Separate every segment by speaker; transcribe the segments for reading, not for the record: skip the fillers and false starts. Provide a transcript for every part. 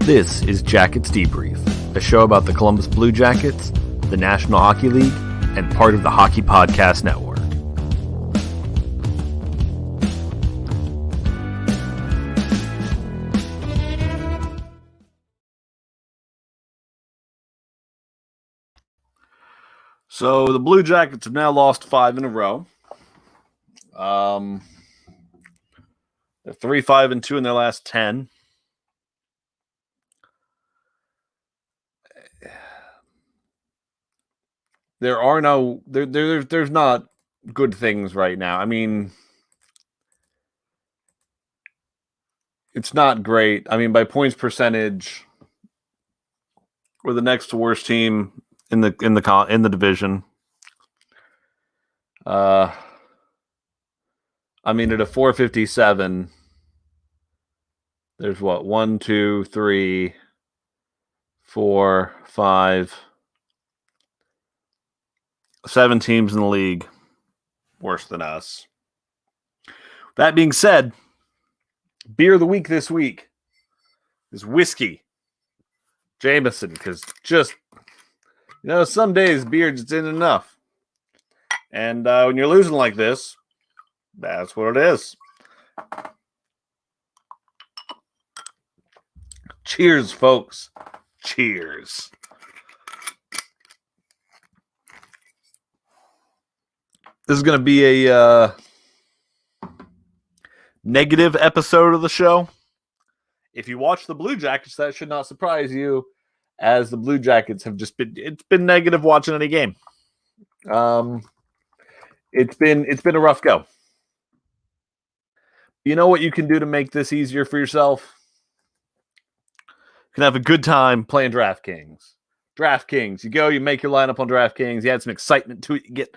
Speaker 1: This is Jackets Debrief, a show about the Columbus Blue Jackets, the National Hockey League, and part of the Hockey Podcast Network. So the Blue Jackets have now lost 5 in a row. They're 3-5-2 in their last 10. There's not good things right now. I mean, it's not great. I mean, by points percentage, we're the next worst team in the division. I mean, at a 457, there's what, 1, 2, 3, 4, 5, 7 teams in the league worse than us. That being said, beer of the week this week is whiskey Jameson, because just, some days beer just isn't enough. And when you're losing like this, that's what it is. Cheers, folks. Cheers. This is going to be a negative episode of the show. If you watch the Blue Jackets, that should not surprise you, as the Blue Jackets have it's been negative watching any game. It's been a rough go. You know what you can do to make this easier for yourself? You can have a good time playing DraftKings. DraftKings, you make your lineup on DraftKings, you add some excitement to it,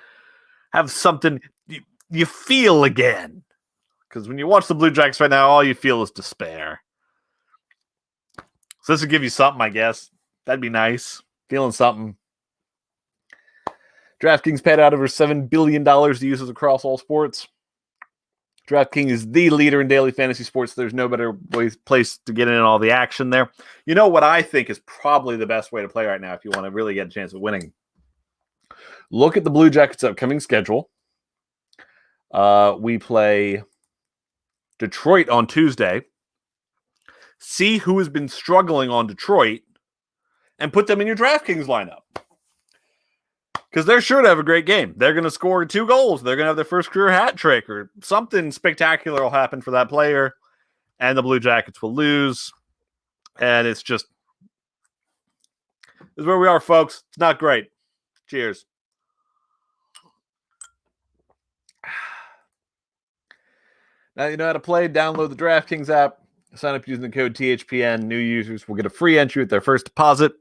Speaker 1: have something you feel again. Because when you watch the Blue Jackets right now, all you feel is despair. So this will give you something, I guess. That'd be nice. Feeling something. DraftKings paid out over $7 billion to users across all sports. DraftKings is the leader in daily fantasy sports. There's no better place to get in all the action there. You know what I think is probably the best way to play right now if you want to really get a chance of winning? Look at the Blue Jackets' upcoming schedule. We play Detroit on Tuesday. See who has been struggling on Detroit and put them in your DraftKings lineup. Because they're sure to have a great game. They're going to score 2 goals. They're going to have their first career hat trick, or something spectacular will happen for that player, and the Blue Jackets will lose. And it's just, this is where we are, folks. It's not great. Cheers. Now you know how to play. Download the DraftKings app. Sign up using the code THPN. New users will get a free entry with their first deposit.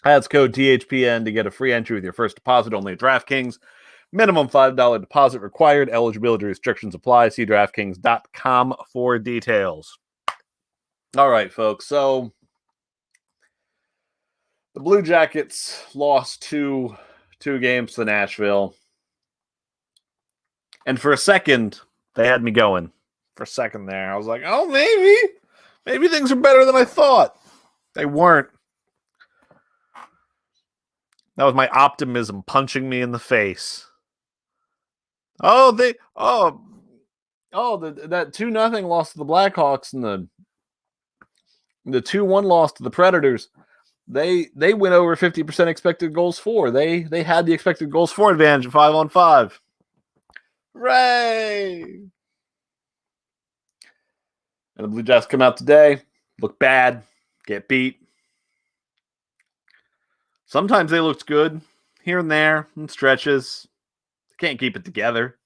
Speaker 1: That's code THPN to get a free entry with your first deposit only at DraftKings. Minimum $5 deposit required. Eligibility restrictions apply. See DraftKings.com for details. All right, folks. So the Blue Jackets lost two games to Nashville. And for a second, they had me going. For a second there, I was like, oh, maybe things are better than I thought. They weren't. That was my optimism punching me in the face. That 2-0 loss to the Blackhawks and the 2-1 loss to the Predators. They went over 50% expected goals for. They had the expected goals for advantage of 5-on-5. Hooray! And the Blue Jackets come out today, look bad, get beat. Sometimes they looked good here and there in stretches. They can't keep it together.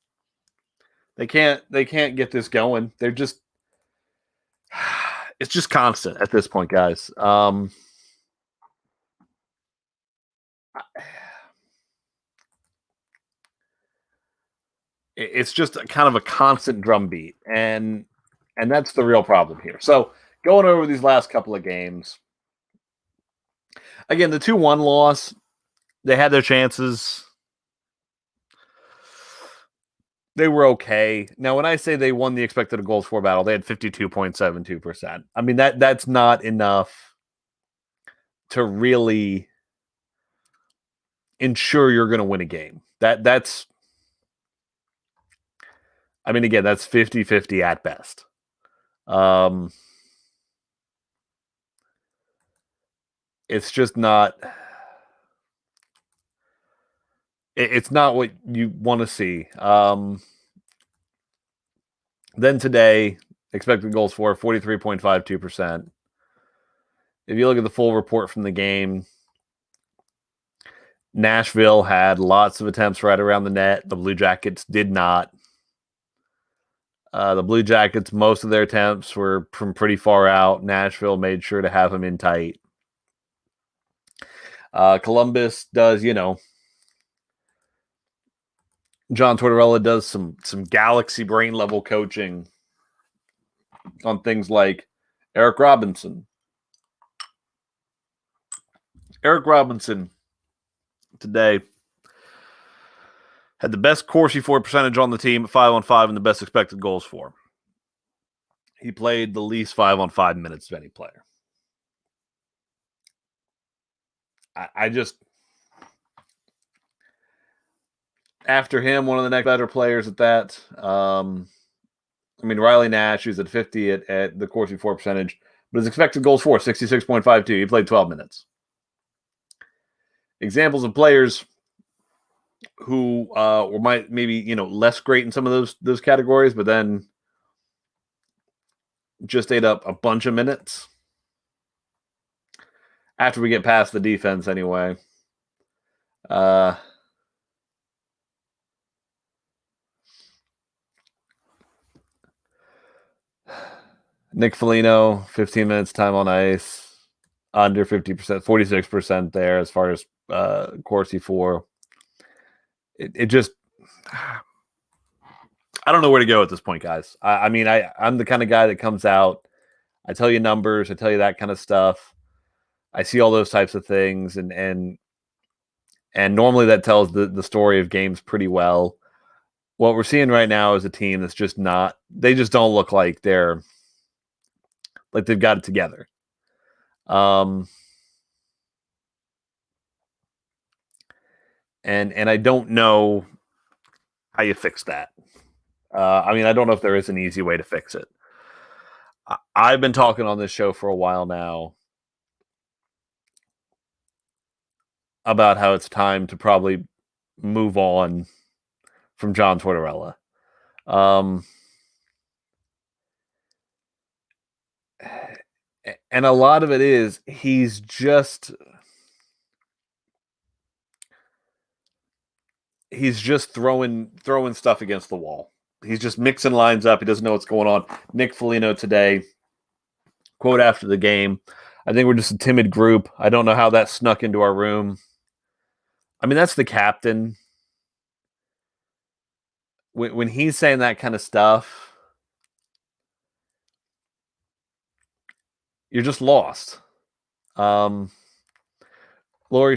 Speaker 1: They can't get this going. They're just, it's just constant at this point, guys. It's just kind of a constant drumbeat, and that's the real problem here. So going over these last couple of games, again, the 2-1 loss, they had their chances. They were okay. Now, when I say they won the expected goals for battle, they had 52.72%. I mean, that's not enough to really ensure you're going to win a game. That's I mean, again, that's 50-50 at best. It's just not it's not what you want to see. Then today, expected goals for 43.52%. If you look at the full report from the game, Nashville had lots of attempts right around the net. The Blue Jackets did not. The Blue Jackets, most of their attempts were from pretty far out. Nashville made sure to have them in tight. Columbus does, John Tortorella does some galaxy brain level coaching on things like Eric Robinson. Eric Robinson today had the best Corsi for percentage on the team at 5-on-5 and the best expected goals for. He played the least 5-on-5 minutes of any player. I just, after him, one of the next better players at that. I mean, Riley Nash, who's at 50 at the Corsi for percentage, but his expected goals for 66.52. He played 12 minutes. Examples of players who were maybe less great in some of those categories, but then just ate up a bunch of minutes after we get past the defense anyway. Nick Foligno, 15 minutes time on ice, under 50%, 46% there as far as Corsi for. It just, I don't know where to go at this point, guys. I mean, I'm the kind of guy that comes out, I tell you numbers, I tell you that kind of stuff. I see all those types of things, and normally that tells the story of games pretty well. What we're seeing right now is a team that's just not, they just don't look like they've got it together. And I don't know how you fix that. I mean, I don't know if there is an easy way to fix it. I've been talking on this show for a while now about how it's time to probably move on from John Tortorella. And a lot of it is he's just throwing stuff against the wall. He's just mixing lines up. He doesn't know what's going on. Nick Foligno today, quote after the game, I think we're just a timid group. I don't know how that snuck into our room. I mean, that's the captain. When he's saying that kind of stuff, you're just lost. Laurie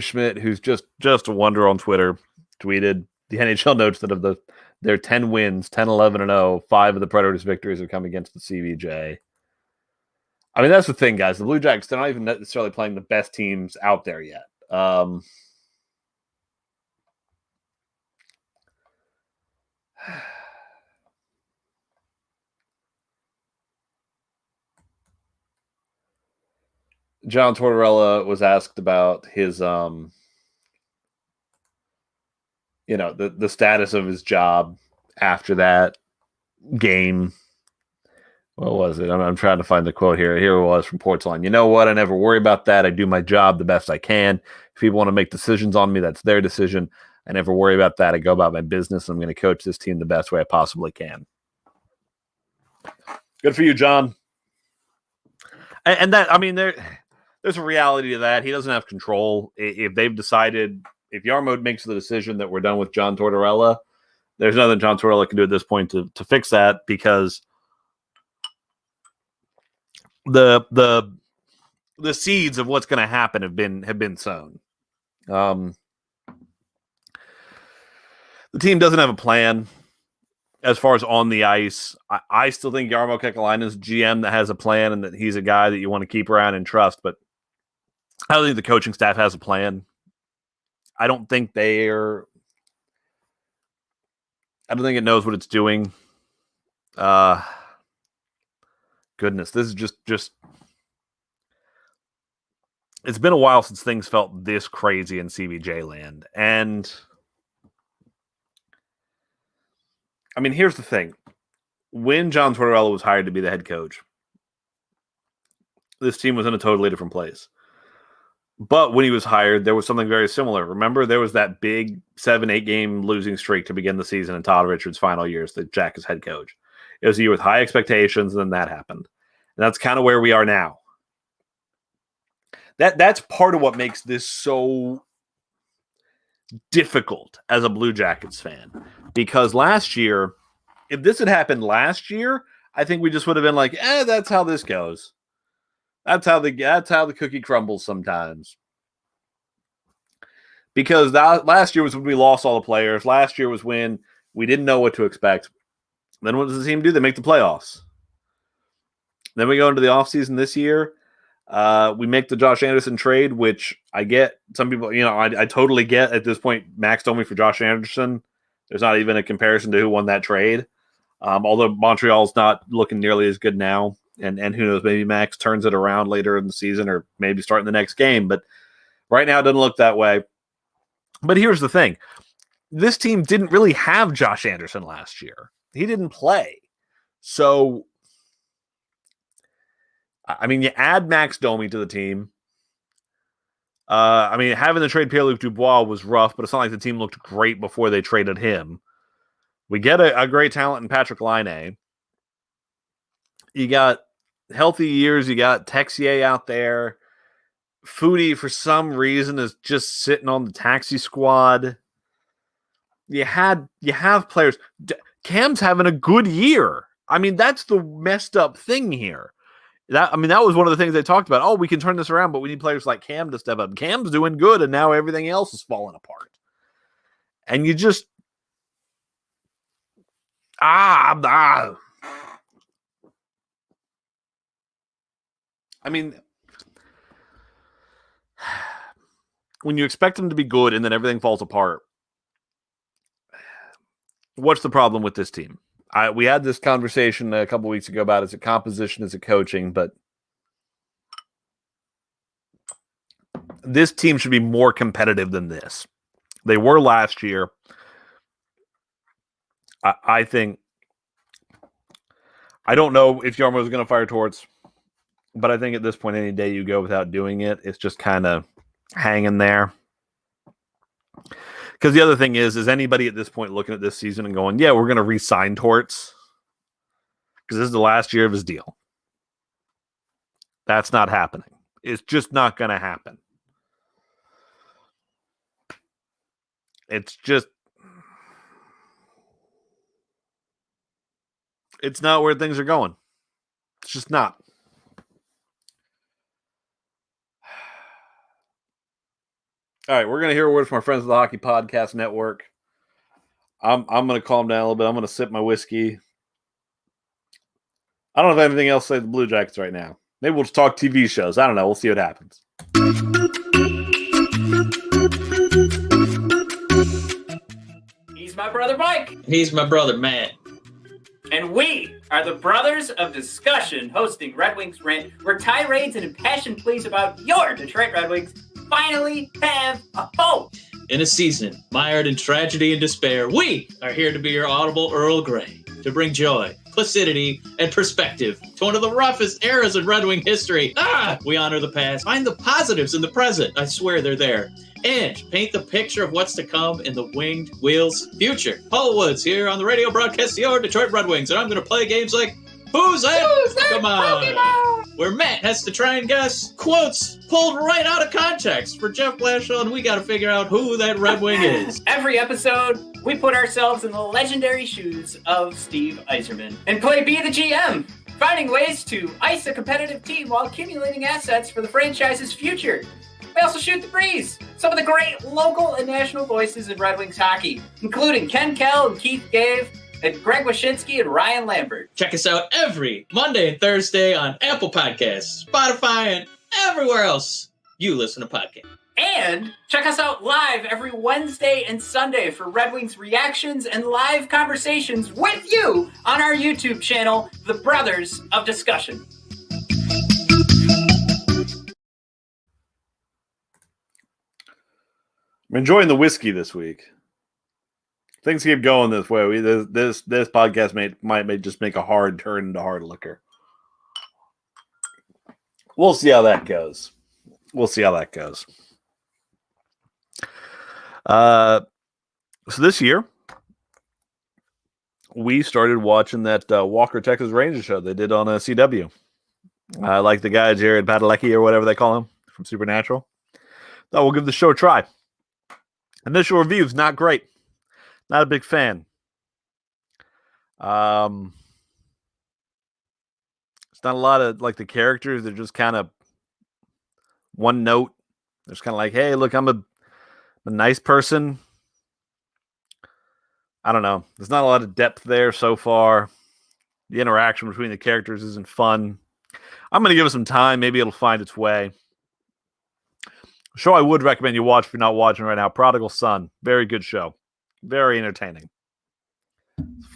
Speaker 1: Schmidt, who's just a wonder on Twitter, tweeted, the NHL notes that of their 10 wins, 10, 11, and 0, 5 of the Predators' victories have come against the CBJ. I mean, that's the thing, guys. The Blue Jackets, they're not even necessarily playing the best teams out there yet. John Tortorella was asked about his, the status of his job after that game. What was it? I'm trying to find the quote here. Here it was from Portzline. You know what? I never worry about that. I do my job the best I can. If people want to make decisions on me, that's their decision. I never worry about that. I go about my business. I'm going to coach this team the best way I possibly can. Good for you, John. And that, I mean, there's a reality to that. He doesn't have control. If they've decided, if Yarmo makes the decision that we're done with John Tortorella, there's nothing John Tortorella can do at this point to fix that, because the seeds of what's going to happen have been sown. The team doesn't have a plan. as far as on the ice, I still think Jarmo Kekalainen's GM that has a plan and that he's a guy that you want to keep around and trust. But I don't think the coaching staff has a plan. I don't think it knows what it's doing. Goodness, this is just it's been a while since things felt this crazy in CBJ land. And I mean, here's the thing. When John Tortorella was hired to be the head coach, this team was in a totally different place. But when he was hired, there was something very similar. Remember, there was that big 7-8 game losing streak to begin the season in Todd Richards' final years that Jack is head coach. It was a year with high expectations, and then that happened. And that's kind of where we are now. That's part of what makes this so difficult as a Blue Jackets fan. Because last year, if this had happened last year, I think we just would have been like, that's how this goes. That's how the cookie crumbles sometimes. Because last year was when we lost all the players. Last year was when we didn't know what to expect. Then what does the team do? They make the playoffs. Then we go into the offseason this year. We make the Josh Anderson trade, which I get. Some people, I totally get at this point. Max told me for Josh Anderson, there's not even a comparison to who won that trade. Although Montreal's not looking nearly as good now. And who knows, maybe Max turns it around later in the season or maybe starting the next game. But right now it doesn't look that way. But here's the thing. This team didn't really have Josh Anderson last year. He didn't play. So, I mean, you add Max Domi to the team. Having to trade Pierre-Luc Dubois was rough, but it's not like the team looked great before they traded him. We get a great talent in Patrick Laine. You got healthy years. You got Texier out there. Foodie, for some reason, is just sitting on the taxi squad. You have players. Cam's having a good year. I mean, that's the messed up thing here. That was one of the things they talked about. Oh, we can turn this around, but we need players like Cam to step up. Cam's doing good, and now everything else is falling apart. And you just I mean, when you expect them to be good and then everything falls apart, what's the problem with this team? We had this conversation a couple weeks ago about is it composition, is it coaching, but this team should be more competitive than this. They were last year. I think, I don't know if Jarmo is going to fire Torts, but I think at this point, any day you go without doing it, it's just kind of hanging there. Because the other thing is anybody at this point looking at this season and going, yeah, we're going to re-sign Torts because this is the last year of his deal. That's not happening. It's just not going to happen. It's not where things are going. It's just not. All right, we're going to hear a word from our friends of the Hockey Podcast Network. I'm going to calm down a little bit. I'm going to sip my whiskey. I don't have anything else to say to the Blue Jackets right now. Maybe we'll just talk TV shows. I don't know. We'll see what happens.
Speaker 2: He's my brother Mike.
Speaker 3: He's my brother Matt.
Speaker 2: And we are the Brothers of Discussion, hosting Red Wings Rant, where tirades and impassioned pleas about your Detroit Red Wings finally have a home.
Speaker 3: In a season mired in tragedy and despair, we are here to be your audible Earl Grey, to bring joy, placidity, and perspective to one of the roughest eras in Red Wing history. We honor the past, find the positives in the present. I swear they're there. And paint the picture of what's to come in the Winged Wheels future. Paul Woods here on the radio broadcast to your Detroit Red Wings, and I'm going to play games like Who's That Pokemon? Where Matt has to try and guess quotes pulled right out of context. For Jeff Blashill, and we got to figure out who that Red Wing is.
Speaker 2: Every episode, we put ourselves in the legendary shoes of Steve Yzerman and play Be the GM, finding ways to ice a competitive team while accumulating assets for the franchise's future. We also shoot the breeze. Some of the great local and national voices in Red Wings hockey, including Ken Kell and Keith Gave, and Greg Wyshynski and Ryan Lambert.
Speaker 3: Check us out every Monday and Thursday on Apple Podcasts, Spotify, and everywhere else you listen to podcasts.
Speaker 2: And check us out live every Wednesday and Sunday for Red Wings reactions and live conversations with you on our YouTube channel, The Brothers of Discussion.
Speaker 1: I'm enjoying the whiskey this week. Things keep going this way. This podcast might just make a hard turn into hard liquor. We'll see how that goes. So this year, we started watching that Walker Texas Ranger show they did on CW. Like the guy Jared Padalecki or whatever they call him from Supernatural. Thought we'll give the show a try. Initial reviews, not great. Not a big fan. It's not a lot of like the characters. They're just kind of one note. There's kind of like, hey, look, I'm a nice person. I don't know. There's not a lot of depth there so far. The interaction between the characters isn't fun. I'm going to give it some time. Maybe it'll find its way. Show I would recommend you watch if you're not watching right now. Prodigal Son. Very good show. Very entertaining.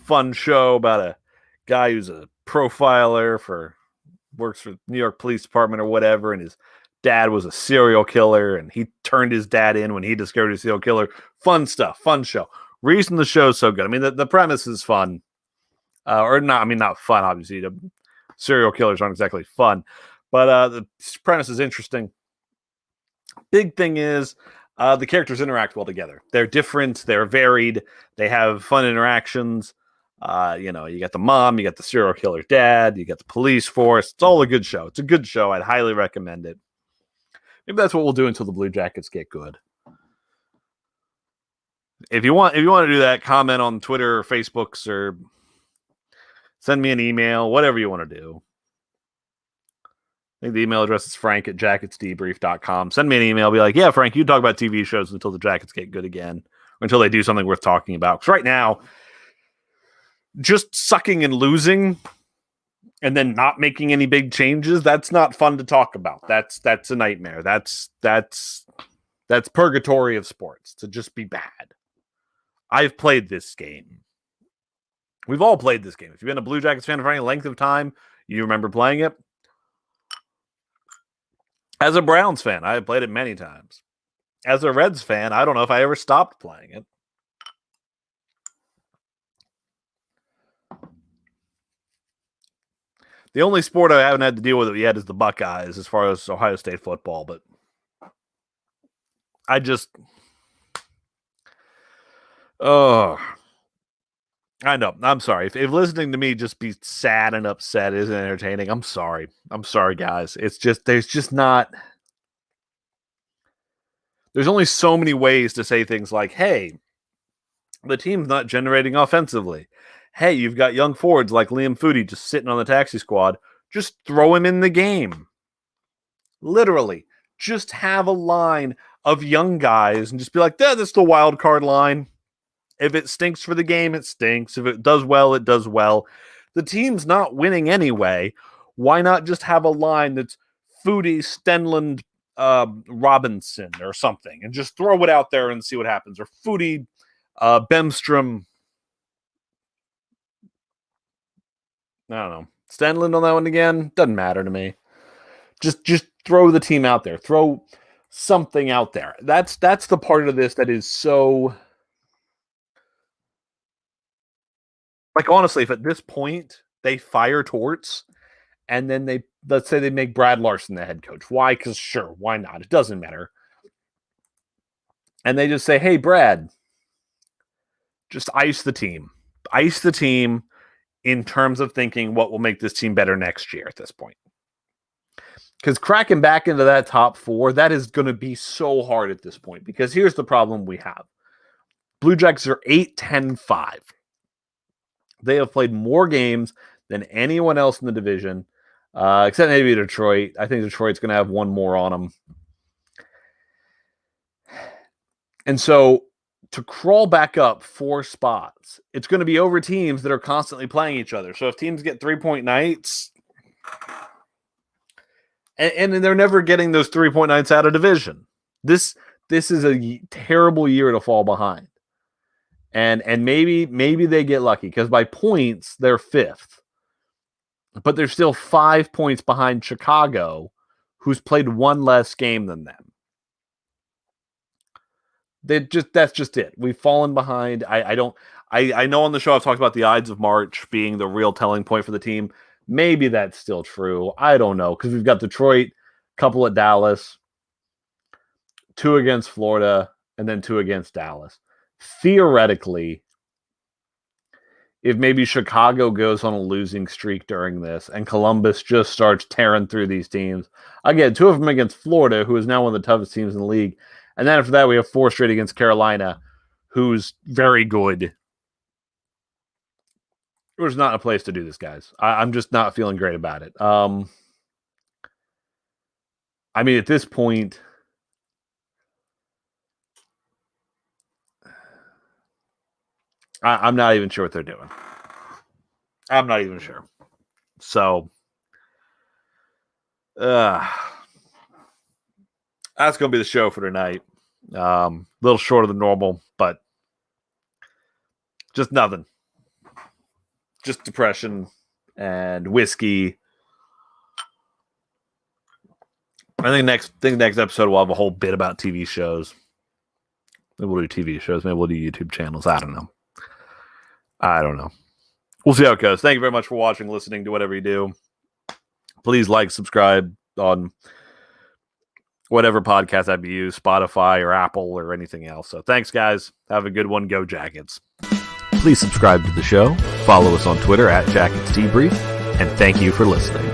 Speaker 1: Fun show about a guy who's a profiler works for New York Police Department or whatever, and his dad was a serial killer, and he turned his dad in when he discovered a serial killer. Fun stuff. Fun show. Reason the show's so good. I mean, the premise is fun. Or not, I mean, not fun, obviously. The serial killers aren't exactly fun. But the premise is interesting. Big thing is the characters interact well together. They're different. They're varied. They have fun interactions. You got the mom, you got the serial killer dad, you got the police force. It's all a good show. It's a good show. I'd highly recommend it. Maybe that's what we'll do until the Blue Jackets get good. If you want to do that, comment on Twitter or Facebooks or send me an email, whatever you want to do. I think the email address is frank@jacketsdebrief.com. Send me an email. Be like, yeah, Frank, you talk about TV shows until the Jackets get good again, or until they do something worth talking about. Because right now, just sucking and losing and then not making any big changes, that's not fun to talk about. That's a nightmare. That's purgatory of sports, to just be bad. I've played this game. We've all played this game. If you've been a Blue Jackets fan for any length of time, you remember playing it. As a Browns fan, I have played it many times. As a Reds fan, I don't know if I ever stopped playing it. The only sport I haven't had to deal with it yet is the Buckeyes as far as Ohio State football, but I know. I'm sorry. If listening to me just be sad and upset isn't entertaining, I'm sorry. I'm sorry, guys. It's just, there's only so many ways to say things like, hey, the team's not generating offensively. Hey, you've got young forwards like Liam Foudy just sitting on the taxi squad. Just throw him in the game. Literally. Just have a line of young guys and just be like, that's the wild card line. If it stinks for the game, it stinks. If it does well, it does well. The team's not winning anyway. Why not just have a line that's Foudy, Stenlund, Robinson or something, and just throw it out there and see what happens? Or Foudy, Bemstrom. I don't know. Stenlund on that one again? Doesn't matter to me. Just throw the team out there. Throw something out there. That's the part of this that is so... Like, honestly, if at this point they fire Torts and then let's say they make Brad Larson the head coach. Why? Because sure, why not? It doesn't matter. And they just say, hey, Brad, just ice the team. Ice the team in terms of thinking what will make this team better next year at this point. Because cracking back into that top four, that is going to be so hard at this point. Because here's the problem we have. Blue Jackets are 8-10-5. They have played more games than anyone else in the division, except maybe Detroit. I think Detroit's going to have one more on them. And so to crawl back up 4 spots, it's going to be over teams that are constantly playing each other. So if teams get 3-point nights, and they're never getting those 3-point nights out of division. This is a terrible year to fall behind. And maybe they get lucky because by points, they're 5th. But they're still 5 points behind Chicago, who's played 1 less game than them. That's just it. We've fallen behind. I know on the show I've talked about the Ides of March being the real telling point for the team. Maybe that's still true. I don't know, because we've got Detroit, couple at Dallas, 2 against Florida, and then 2 against Dallas. Theoretically, if maybe Chicago goes on a losing streak during this and Columbus just starts tearing through these teams, again, 2 of them against Florida, who is now one of the toughest teams in the league. And then after that, we have 4 straight against Carolina, who's very good. There's not a place to do this, guys. I'm just not feeling great about it. I mean, at this point, I'm not even sure what they're doing. I'm not even sure. So, that's going to be the show for tonight. A little shorter than normal, but just nothing. Just depression and whiskey. I think next episode we'll have a whole bit about TV shows. Maybe we'll do TV shows. Maybe we'll do YouTube channels. I don't know. We'll see how it goes. Thank you very much for watching, listening to whatever you do. Please like, subscribe on whatever podcast app you use, Spotify or Apple or anything else. So thanks, guys. Have a good one. Go Jackets. Please subscribe to the show. Follow us on Twitter @JacketsDebrief. And thank you for listening.